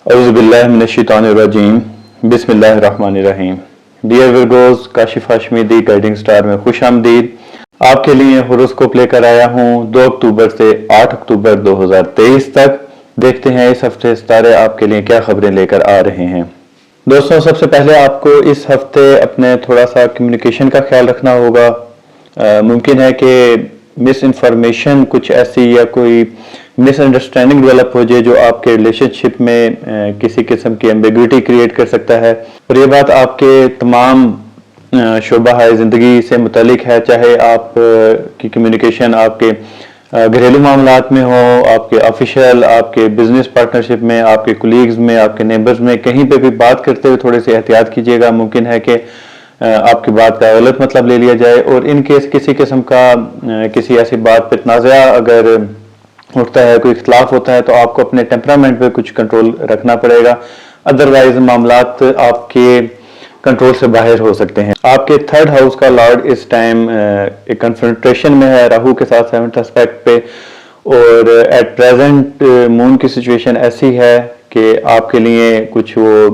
औज़ुबिल्लाहिमिनश्शैतानिर्रजीम बिस्मिल्लाहिर्रहमानिर्रहीम। Dear Virgos, Kashif Hashmi the guiding star में खुश आमदीद। आपके लिए होरोस्कोप लेकर आया हूँ 2 अक्टूबर से 8 अक्टूबर 2023 तक। देखते हैं इस हफ्ते सितारे आपके लिए क्या खबरें लेकर आ रहे हैं। दोस्तों, सबसे पहले आपको इस हफ्ते अपने थोड़ा सा कम्युनिकेशन का ख्याल रखना होगा। मुमकिन है कि मिस इन्फॉर्मेशन कुछ ऐसी या कोई मिसअंडरस्टैंडिंग डेवलप हो जाए जो आपके रिलेशनशिप में किसी किस्म की एम्बिग्विटी क्रिएट कर सकता है। और ये बात आपके तमाम शोबा है ज़िंदगी से मुतालिक है, चाहे आप की कम्युनिकेशन आपके घरेलू मामलात में हो, आपके ऑफिशियल, आपके बिजनेस पार्टनरशिप में, आपके कुलीग्स में, आपके नेबर्स में, कहीं पे भी बात करते हुए थोड़े से एहतियात कीजिएगा। मुमकिन है कि आपकी बात का गलत मतलब ले लिया जाए, और इन केस किसी किस्म का किसी ऐसी बात पर तनाज़ा अगर उठता है, कोई इख्तलाफ होता है, तो आपको अपने टेम्परामेंट पे कुछ कंट्रोल रखना पड़ेगा। अदरवाइज मामलात आपके कंट्रोल से बाहर हो सकते हैं। आपके थर्ड हाउस का लॉर्ड इस टाइम एक कन्फ्रंटेशन में है राहु के साथ 7th एस्पेक्ट पे, और एट प्रेजेंट मून की सिचुएशन ऐसी है कि आपके लिए कुछ वो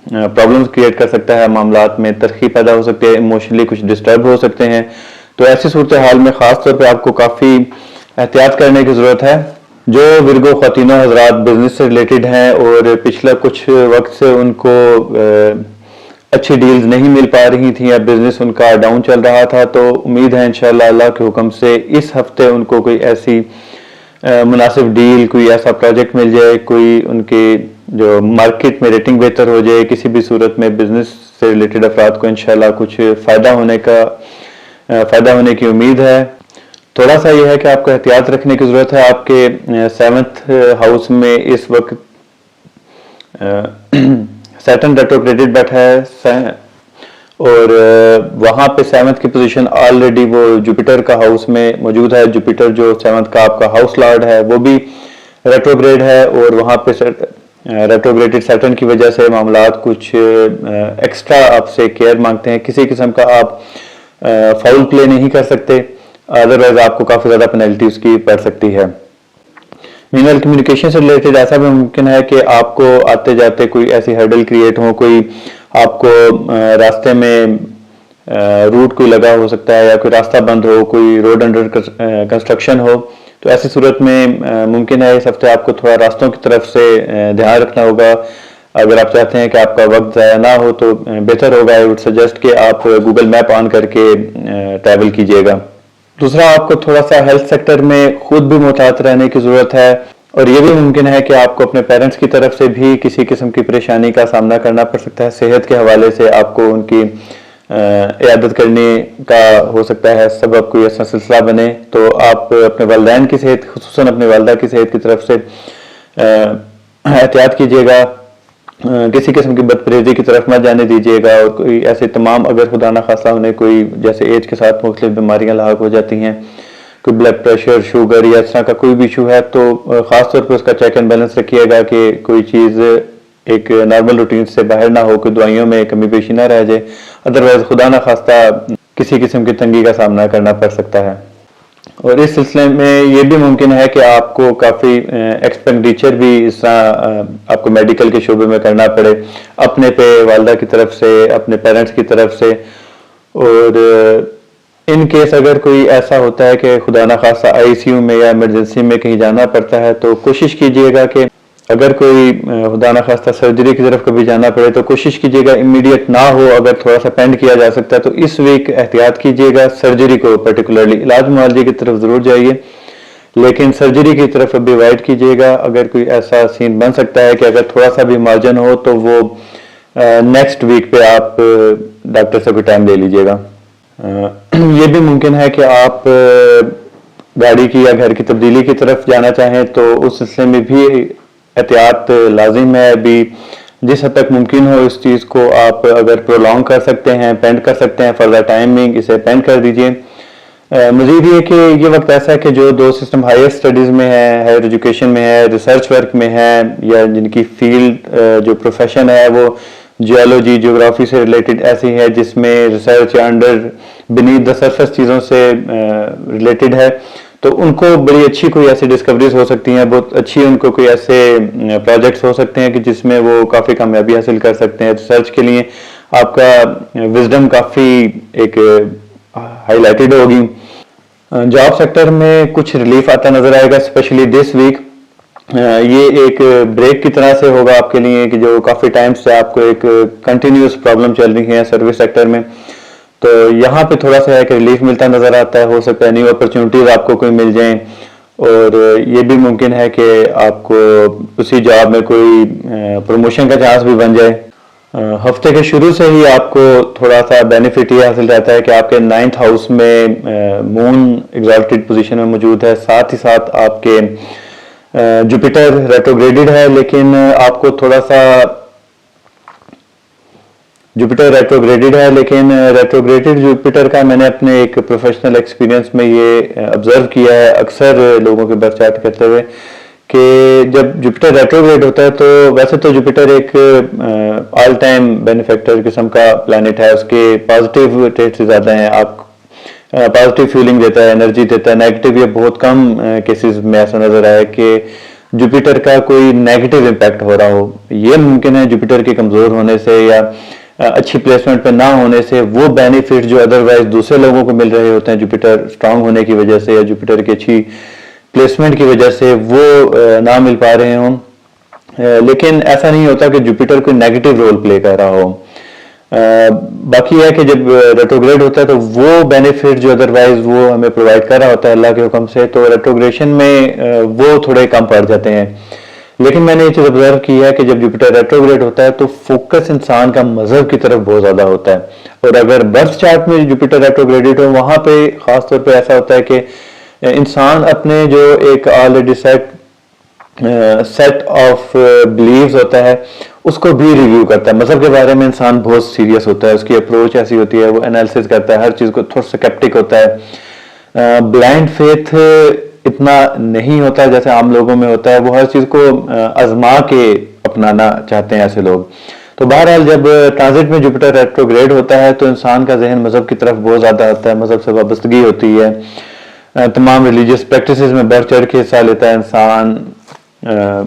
प्रॉब्लम्स क्रिएट कर सकता है, मामलात में तरक्की पैदा हो सकती है, इमोशनली कुछ डिस्टर्ब हो सकते हैं। तो ऐसी सूरत हाल में खास तौर पे आपको काफ़ी एहतियात करने की ज़रूरत है। जो विरगो ख़वातीनो हज़रात बिजनेस से रिलेटेड हैं और पिछला कुछ वक्त से उनको अच्छी डील्स नहीं मिल पा रही थी या बिजनेस उनका डाउन चल रहा था, तो उम्मीद है इंशाल्लाह अल्लाह के हुक्म से इस हफ्ते उनको कोई ऐसी मुनासिब डील, कोई ऐसा प्रोजेक्ट मिल जाए, कोई उनके जो मार्केट में रेटिंग बेहतर हो जाए। किसी भी सूरत में बिजनेस से रिलेटेड अफराद को इंशाल्लाह कुछ फ़ायदा होने की उम्मीद है। थोड़ा सा यह है कि आपको एहतियात रखने की ज़रूरत है। आपके 7th हाउस में इस वक्त सैटर्न रेट्रोग्रेडेड बैठा है, और वहाँ पे 7th की पोजीशन ऑलरेडी वो जुपिटर का हाउस में मौजूद है। जुपिटर जो 7th का आपका हाउस लॉर्ड है वो भी रेट्रोग्रेड है, और वहाँ पे रेट्रोग्रेडेड सैटर्न की वजह से मामलात कुछ एक्स्ट्रा आपसे केयर मांगते हैं। किसी किस्म का आप फाउल प्ले नहीं कर सकते, अदरवाइज आपको काफ़ी ज़्यादा पेनल्टी उसकी पड़ सकती है। मीनवाइल कम्युनिकेशन से रिलेटेड ऐसा भी मुमकिन है कि आपको आते जाते कोई ऐसी हर्डल क्रिएट हो, कोई आपको रास्ते में रूट कोई लगा हो सकता है, या कोई रास्ता बंद हो, कोई रोड अंडर कंस्ट्रक्शन हो। तो ऐसी सूरत में मुमकिन है इस हफ्ते आपको थोड़ा रास्तों की तरफ से ध्यान रखना होगा। अगर आप चाहते हैं कि आपका वक्त ज़ाया ना हो तो बेहतर होगा, आई वुड सजेस्ट कि आप गूगल मैप ऑन करके ट्रैवल कीजिएगा। दूसरा, आपको थोड़ा सा हेल्थ सेक्टर में खुद भी मुहतात रहने की ज़रूरत है, और ये भी मुमकिन है कि आपको अपने पेरेंट्स की तरफ से भी किसी किस्म की परेशानी का सामना करना पड़ सकता है। सेहत के हवाले से आपको उनकी इयादत करने का हो सकता है सबब कोई ऐसा सिलसिला बने, तो आप अपने वालिदैन की सेहत, खुसूसन अपने वालिदा की सेहत की तरफ से एहतियात कीजिएगा। किसी किस्म की बदपरहेजी की तरफ मत जाने दीजिएगा, और कोई ऐसे तमाम, अगर खुदा ना खासा उन्हें कोई जैसे एज के साथ मुख्तलिफ बीमारियां लाक हो जाती हैं, कोई ब्लड प्रेशर, शुगर या इस तरह का कोई भी इशू है, तो ख़ास तौर पर उसका चेक एंड बैलेंस रखिएगा कि कोई चीज़ एक नॉर्मल रूटीन से बाहर ना हो, कोई दवाइयों में कमी पेशी ना रह जाए, अदरवाइज खुदा ना खास्ता किसी किस्म की तंगी का सामना करना पड़ सकता है। और इस सिलसिले में ये भी मुमकिन है कि आपको काफ़ी एक्सपेंडिचर भी इस तरह आपको मेडिकल के शोबे में करना पड़े, अपने पे, वालदा की तरफ से, अपने पेरेंट्स की तरफ से। और इन केस अगर कोई ऐसा होता है कि खुदा ना खासा आईसीयू में या इमरजेंसी में कहीं जाना पड़ता है, तो कोशिश कीजिएगा कि अगर कोई खुदा ना खास्ता सर्जरी की तरफ कभी जाना पड़े तो कोशिश कीजिएगा इमीडिएट ना हो। अगर थोड़ा सा पेंड किया जा सकता है तो इस वीक एहतियात कीजिएगा। सर्जरी को पर्टिकुलरली, इलाज मुआवजे की तरफ ज़रूर जाइए, लेकिन सर्जरी की तरफ अभी अवॉइड कीजिएगा। अगर कोई ऐसा सीन बन सकता है कि अगर थोड़ा सा भी मार्जिन हो तो वो नेक्स्ट वीक पे आप डॉक्टर से भी टाइम ले लीजिएगा। ये भी मुमकिन है कि आप गाड़ी की या घर की तब्दीली की तरफ जाना चाहें, तो उस सिलसिले में भी एहतियात लाजिम है। अभी जिस हद तक मुमकिन हो इस चीज़ को आप अगर प्रोलॉन्ग कर सकते हैं, पेंड कर सकते हैं फॉर द टाइमिंग, इसे पेंड कर दीजिए। मज़ीद ये कि ये वक्त ऐसा है कि जो दो सिस्टम हायर स्टडीज़ में है, हायर एजुकेशन में है, रिसर्च वर्क में है, या जिनकी फील्ड जो प्रोफेशन है वो जियोलॉजी, जियोग्राफी से रिलेटेड ऐसी है जिसमें रिसर्च या अंडर बीनीथ द सरफेस चीज़ों से रिलेटेड है, तो उनको बड़ी अच्छी कोई ऐसी डिस्कवरीज हो सकती हैं, बहुत अच्छी उनको कोई ऐसे प्रोजेक्ट्स हो सकते हैं कि जिसमें वो काफ़ी कामयाबी हासिल कर सकते हैं। रिसर्च के लिए आपका विजडम काफ़ी एक हाईलाइटेड होगी। जॉब सेक्टर में कुछ रिलीफ आता नजर आएगा, स्पेशली दिस वीक। ये एक ब्रेक की तरह से होगा आपके लिए कि जो काफ़ी टाइम से आपको एक कंटिन्यूस प्रॉब्लम चल रही है सर्विस सेक्टर में, तो यहाँ पे थोड़ा सा एक रिलीफ मिलता नजर आता है। हो सकता है न्यू अपॉर्चुनिटीज आपको कोई मिल जाएं, और ये भी मुमकिन है कि आपको उसी जॉब में कोई प्रमोशन का चांस भी बन जाए। हफ्ते के शुरू से ही आपको थोड़ा सा बेनिफिट ये हासिल रहता है कि आपके 9th हाउस में मून एग्जॉल्टेड पोजीशन में मौजूद है, साथ ही साथ आपके जुपिटर रेट्रोग्रेडेड है, लेकिन आपको थोड़ा सा जुपिटर रेट्रोग्रेडेड जुपिटर का मैंने अपने एक प्रोफेशनल एक्सपीरियंस में ये ऑब्जर्व किया है अक्सर लोगों के बारे चार्ट करते हुए कि जब जुपिटर रेट्रोग्रेड होता है तो वैसे तो जुपिटर एक ऑल टाइम बेनिफैक्टर किस्म का प्लैनेट है, उसके पॉजिटिव ट्रेट्स ज़्यादा हैं, आप पॉजिटिव फीलिंग देता है, एनर्जी देता है। नेगेटिव ये बहुत कम केसेस में ऐसा नजर आया कि जुपिटर का कोई नेगेटिव इम्पैक्ट हो रहा हो। ये मुमकिन है जुपिटर के कमज़ोर होने से या अच्छी प्लेसमेंट पे ना होने से वो बेनिफिट जो अदरवाइज दूसरे लोगों को मिल रहे होते हैं जुपिटर स्ट्रांग होने की वजह से या जुपिटर की अच्छी प्लेसमेंट की वजह से वो ना मिल पा रहे हों। लेकिन ऐसा नहीं होता कि जुपिटर कोई नेगेटिव रोल प्ले कर रहा हो। बाकी है कि जब रेट्रोग्रेड होता है तो वो बेनिफिट जो अदरवाइज वो हमें प्रोवाइड कर रहा होता है अल्लाह के हुक्म से, तो रेट्रोग्रेशन में वो थोड़े कम पड़ जाते हैं। लेकिन मैंने ये चीज़ ऑब्जर्व की है कि जब जुपिटर रेट्रोग्रेड होता है तो फोकस इंसान का मजहब की तरफ बहुत ज़्यादा होता है, और अगर बर्थ चार्ट में जुपिटर रेट्रोग्रेडेड हो वहाँ पे ख़ास तौर पे ऐसा होता है कि इंसान अपने जो एक ऑलरेडी सेट ऑफ बिलीव्स होता है उसको भी रिव्यू करता है। मजहब के बारे में इंसान बहुत सीरियस होता है, उसकी अप्रोच ऐसी होती है, वो एनालिसिस करता है, हर चीज़ को थोड़ा स्केप्टिक होता है। ब्लाइंड फेथ इतना नहीं होता जैसे आम लोगों में होता है, वो हर चीज़ को आजमा के अपनाना चाहते हैं ऐसे लोग। तो बहरहाल जब ट्रांजिट में जुपिटर रेट्रोग्रेड होता है तो इंसान का जहन मजहब की तरफ बहुत ज़्यादा आता है, मजहब से वाबस्तगी होती है, तमाम रिलीजियस प्रैक्टिसेस में बढ़ चढ़ के हिस्सा लेता है इंसान,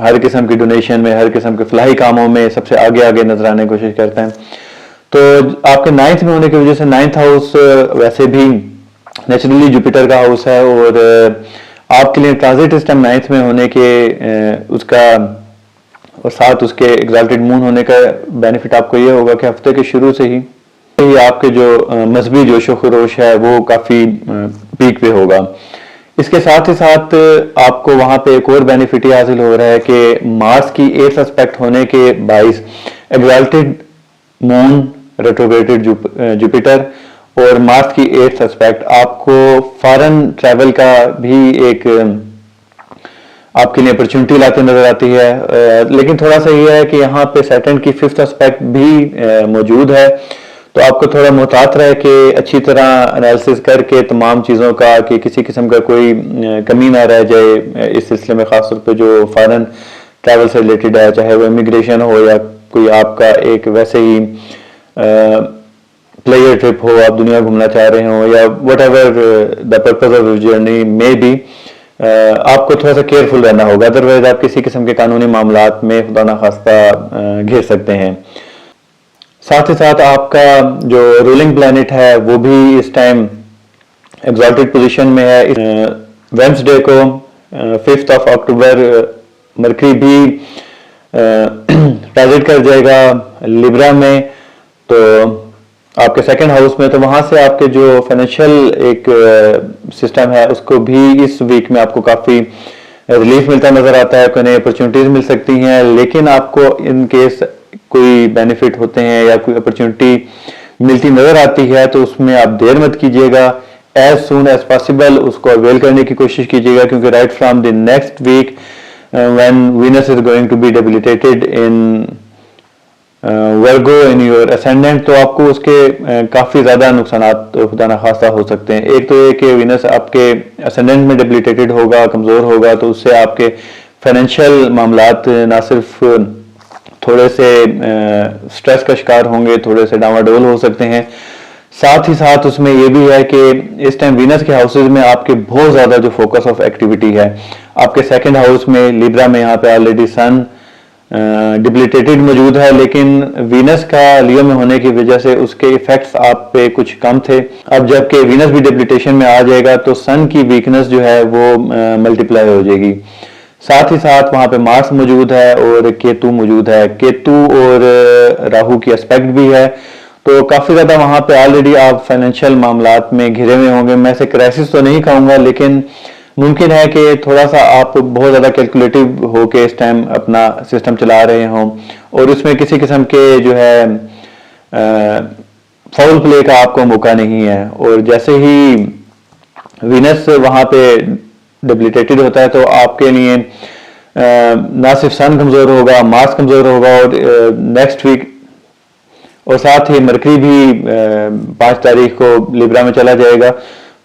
हर किस्म की डोनेशन में, हर किस्म के फलाही कामों में सबसे आगे आगे नजर आने की कोशिश करता है। तो आपके 9th में होने की वजह से 9th हाउस वैसे भी नेचुरली जुपिटर का हाउस है, और आपके लिए ट्रांजिट इस टाइम 9th में होने के उसका और साथ उसके एग्जॉल्टेड मून होने का बेनिफिट आपको ये होगा कि हफ्ते के शुरू से ही आपके जो मजहबी जोशो खरोश है वो काफ़ी पीक पे होगा। इसके साथ ही साथ आपको वहाँ पे एक और बेनिफिट ये हासिल हो रहा है कि मार्स की 8th एस्पेक्ट होने के बाइस एग्जॉल्टेड मून रेट्रोग्रेडेड जुपिटर और मार्स की 8th एस्पेक्ट आपको फॉरेन ट्रैवल का भी एक आपके लिए अपॉर्चुनिटी लाते नजर आती है। लेकिन थोड़ा सा ये है कि यहाँ पे सैटर्न की 5th एस्पेक्ट भी मौजूद है, तो आपको थोड़ा मुहतात रहे कि अच्छी तरह एनालिसिस करके तमाम चीज़ों का कि किसी किस्म का कोई कमी ना रह जाए इस सिलसिले में, ख़ासतौर पे जो फॉरेन ट्रैवल से रिलेटेड है, चाहे वो इमिग्रेशन हो या कोई आपका एक वैसे ही प्लेयर ट्रिप हो, आप दुनिया घूमना चाह रहे हो, या what ever the purpose of journey may be, आपको थोड़ा सा केयरफुल रहना होगा, अदरवाइज आप किसी किस्म के कानूनी मामलात में खुदा ना खास्ता घिर सकते हैं। साथ ही साथ आपका जो रूलिंग प्लैनेट है वो भी इस टाइम एग्जॉल्टेड पोजीशन में है। वेडनेसडे को 5th ऑफ अक्टूबर मरकरी भी ट्रांजिट कर जाएगा लिब्रा में, तो आपके सेकंड हाउस में, तो वहां से आपके जो फाइनेंशियल एक सिस्टम है उसको भी इस वीक में आपको काफ़ी रिलीफ मिलता नजर आता है, कोई नई अपॉर्चुनिटीज मिल सकती हैं। लेकिन आपको इन केस कोई बेनिफिट होते हैं या कोई अपॉर्चुनिटी मिलती नजर आती है तो उसमें आप देर मत कीजिएगा, एज सुन एज पॉसिबल उसको अवेल करने की कोशिश कीजिएगा, क्योंकि right from the next week when Venus is going to be debilitated in Virgo in your ascendant, तो आपको उसके काफ़ी ज़्यादा नुकसानात खुदा न खास्ता हो सकते हैं। एक तो ये कि वीनस आपके असेंडेंट में डेबिलिटेटेड होगा, कमज़ोर होगा, तो उससे आपके फाइनेंशियल मामलात ना सिर्फ थोड़े से स्ट्रेस का शिकार होंगे, थोड़े से डावाडोल हो सकते हैं, साथ ही साथ उसमें यह भी है कि इस टाइम वीनस के हाउसेज में आपके बहुत ज़्यादा जो फोकस ऑफ एक्टिविटी है, आपके सेकंड हाउस में लिब्रा में यहाँ पे ऑलरेडी सन डिप्लीटेटेड मौजूद है, लेकिन वीनस का लियो में होने की वजह से उसके इफेक्ट्स आप पे कुछ कम थे। अब जबकि वीनस भी डिप्लीटेशन में आ जाएगा तो सन की वीकनेस जो है वो मल्टीप्लाई हो जाएगी। साथ ही साथ वहाँ पे मार्स मौजूद है और केतु मौजूद है, केतु और राहु की एस्पेक्ट भी है, तो काफ़ी ज़्यादा वहाँ पे ऑलरेडी आप फाइनेंशियल मामलात में घिरे हुए होंगे। मैं से क्राइसिस तो नहीं कहूँगा, लेकिन मुमकिन है कि थोड़ा सा आप बहुत ज़्यादा कैलकुलेटिव हो के इस टाइम अपना सिस्टम चला रहे हों और उसमें किसी किस्म के जो है फाउल प्ले का आपको मौका नहीं है। और जैसे ही वीनस वहाँ पे डिप्लीटेटेड होता है तो आपके लिए ना सिर्फ सन कमज़ोर होगा, मार्स कमज़ोर होगा और नेक्स्ट वीक और साथ ही मरकरी भी 5 तारीख को लिब्रा में चला जाएगा,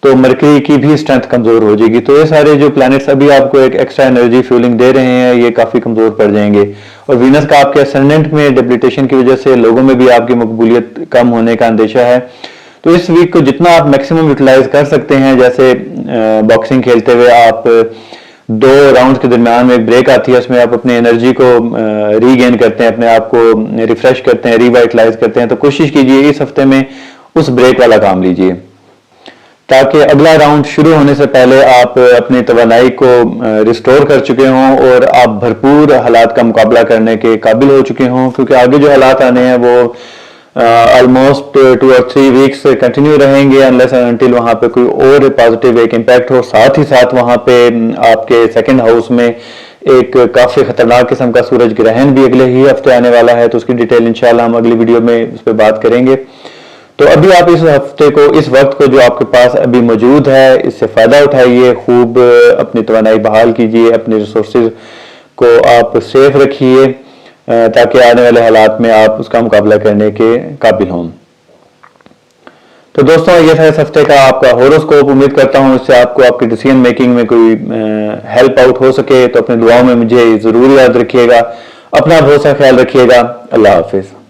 तो मरकरी की भी स्ट्रेंथ कमज़ोर हो जाएगी। तो ये सारे जो प्लैनेट्स अभी आपको एक एक्स्ट्रा एनर्जी फ्यूलिंग दे रहे हैं, ये काफ़ी कमज़ोर पड़ जाएंगे। और वीनस का आपके असेंडेंट में डिप्लीटेशन की वजह से लोगों में भी आपकी मकबूलियत कम होने का अंदेशा है। तो इस वीक को जितना आप मैक्सिमम यूटिलाइज कर सकते हैं, जैसे बॉक्सिंग खेलते हुए आप 2 राउंड के दरमियान में एक ब्रेक आती है, उसमें आप अपनी एनर्जी को रीगेन करते हैं, अपने आप को रिफ्रेश करते हैं, रिवाइटलाइज करते हैं। तो कोशिश कीजिए इस हफ्ते में उस ब्रेक वाला काम लीजिए, ताकि अगला राउंड शुरू होने से पहले आप अपनी तवानाई को रिस्टोर कर चुके हों और आप भरपूर हालात का मुकाबला करने के काबिल हो चुके हों, क्योंकि आगे जो हालात आने हैं वो ऑलमोस्ट 2 और 3 वीक्स कंटिन्यू रहेंगे, अनलेस अनटिल वहाँ पे कोई और पॉजिटिव एक इम्पैक्ट हो। साथ ही साथ वहाँ पे आपके सेकंड हाउस में एक काफ़ी खतरनाक किस्म का सूरज ग्रहण भी अगले ही हफ्ते आने वाला है, तो उसकी डिटेल इंशाल्लाह हम अगली वीडियो में उस पर बात करेंगे। तो अभी आप इस हफ्ते को, इस वक्त को जो आपके पास अभी मौजूद है, इससे फ़ायदा उठाइए, खूब अपनी तवानाई बहाल कीजिए, अपने रिसोर्सेज को आप सेफ रखिए, ताकि आने वाले हालात में आप उसका मुकाबला करने के काबिल हों। तो दोस्तों, ये था इस हफ्ते का आपका हॉरोस्कोप। उम्मीद करता हूँ इससे आपको आपकी डिसीजन मेकिंग में कोई हेल्प आउट हो सके। तो अपनी दुआओं में मुझे ज़रूर याद रखिएगा। अपना बहुत सा ख्याल रखिएगा। अल्लाह हाफिज़।